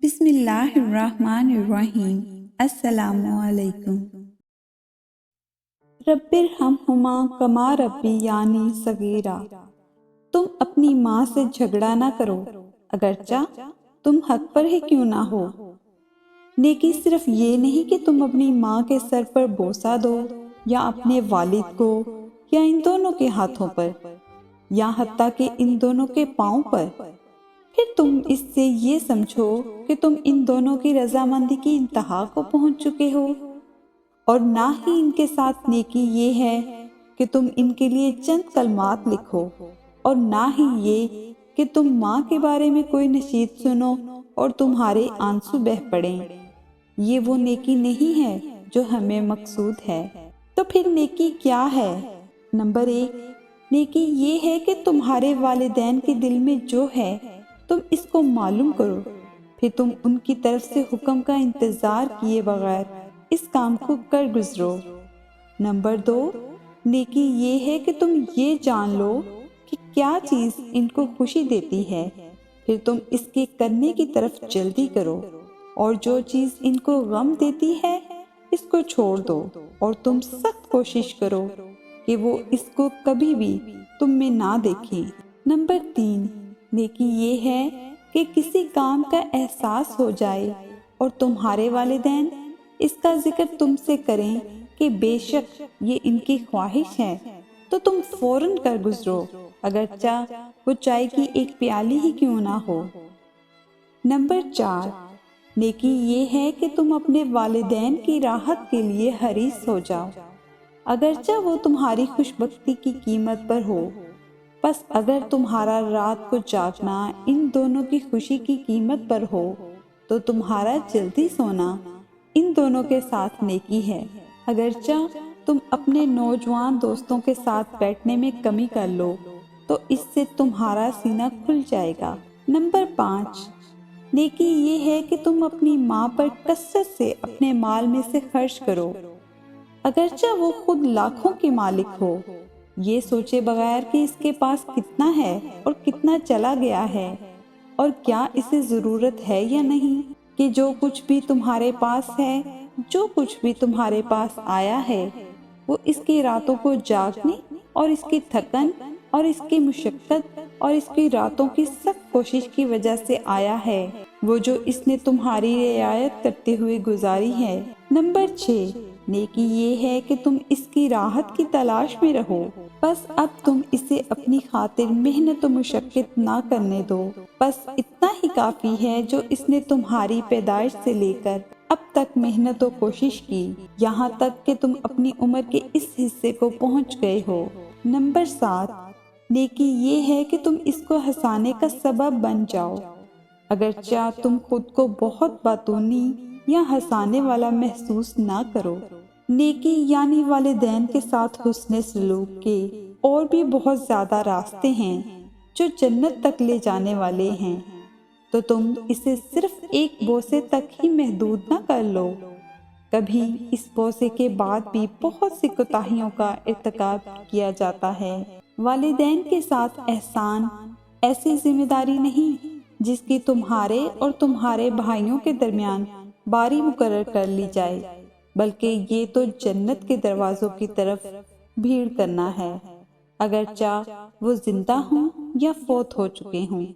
بسم اللہ الرحمن الرحیم۔ السلام علیکم۔ رب ارحمہما کما ربی یعنی صغیرا۔ تم اپنی ماں سے جھگڑا نہ کرو اگرچہ تم حق پر ہی کیوں نہ ہو۔ نیکی صرف یہ نہیں کہ تم اپنی ماں کے سر پر بوسہ دو یا اپنے والد کو یا ان دونوں کے ہاتھوں پر یا حتیٰ کہ ان دونوں کے پاؤں پر، پھر تم اس سے یہ سمجھو کہ تم ان دونوں کی رضامندی کی انتہا کو پہنچ چکے ہو، اور نہ ہی ان کے ساتھ نیکی یہ ہے کہ تم ان کے لیے چند کلمات لکھو، اور نہ ہی یہ کہ تم ماں کے بارے میں کوئی نشید سنو اور تمہارے آنسو بہہ پڑیں۔ یہ وہ نیکی نہیں ہے جو ہمیں مقصود ہے۔ تو پھر نیکی کیا ہے؟ نمبر 1، نیکی یہ ہے کہ تمہارے والدین کے دل میں جو ہے تم اس کو معلوم کرو، پھر تم ان کی طرف سے حکم کا انتظار کیے بغیر اس کام کو کر گزرو۔ نمبر 2، نیکی یہ ہے کہ تم یہ جان لو کہ کیا چیز ان کو خوشی دیتی ہے، پھر تم اس کے کرنے کی طرف جلدی کرو، اور جو چیز ان کو غم دیتی ہے اس کو چھوڑ دو، اور تم سخت کوشش کرو کہ وہ اس کو کبھی بھی تم میں نہ دیکھیں۔ نمبر 3، نیکی یہ ہے کہ کسی کام کا احساس ہو جائے اور تمہارے والدین اس کا ذکر تم سے کریں کہ بے شک یہ ان کی خواہش ہے، تو تم فوراً کر گزرو اگرچہ وہ چائے کی ایک پیالی ہی کیوں نہ ہو۔ نمبر 4، نیکی یہ ہے کہ تم اپنے والدین کی راحت کے لیے حریص ہو جاؤ اگرچہ وہ تمہاری خوش بختی کی قیمت پر ہو۔ بس اگر تمہارا رات کو جاگنا ان دونوں کی خوشی کی قیمت پر ہو تو تمہارا جلدی سونا ان دونوں کے ساتھ نیکی ہے، اگرچہ تم اپنے نوجوان دوستوں کے ساتھ بیٹھنے میں کمی کر لو تو اس سے تمہارا سینہ کھل جائے گا۔ نمبر 5، نیکی یہ ہے کہ تم اپنی ماں پر کثرت سے اپنے مال میں سے خرچ کرو اگرچہ وہ خود لاکھوں کی مالک ہو، یہ سوچے بغیر کہ اس کے پاس کتنا ہے اور کتنا چلا گیا ہے اور کیا اسے ضرورت ہے یا نہیں، کہ جو کچھ بھی تمہارے پاس ہے، جو کچھ بھی تمہارے پاس آیا ہے، وہ اس کی راتوں کو جاگنے اور اس کی تھکن اور اس کی مشقت اور اس کی راتوں کی سخت کوشش کی وجہ سے آیا ہے، وہ جو اس نے تمہاری رعایت کرتے ہوئے گزاری ہے۔ نمبر 6، نیکی یہ ہے کہ تم اس کی راحت کی تلاش میں رہو، بس اب تم اسے اپنی خاطر محنت و مشقت نہ کرنے دو، بس اتنا ہی کافی ہے جو اس نے تمہاری پیدائش سے لے کر اب تک محنت و کوشش کی، یہاں تک کہ تم اپنی عمر کے اس حصے کو پہنچ گئے ہو۔ نمبر 7، نیکی یہ ہے کہ تم اس کو ہنسانے کا سبب بن جاؤ اگرچہ تم خود کو بہت باتونی یا ہنسانے والا محسوس نہ کرو۔ نیکی یعنی والدین کے ساتھ حسن سلوک کے اور بھی بہت زیادہ راستے ہیں جو جنت تک لے جانے والے ہیں، تو تم اسے صرف ایک بوسے تک ہی محدود نہ کر لو، کبھی اس بوسے کے بعد بھی بہت سی کوتاہیوں کا ارتکاب کیا جاتا ہے۔ والدین کے ساتھ احسان ایسی ذمہ داری نہیں جس کی تمہارے اور تمہارے بھائیوں کے درمیان باری مقرر کر لی جائے، بلکہ یہ تو جنت کے دروازوں کی طرف بھیڑ کرنا ہے، اگرچہ وہ زندہ ہوں یا فوت ہو چکے ہوں۔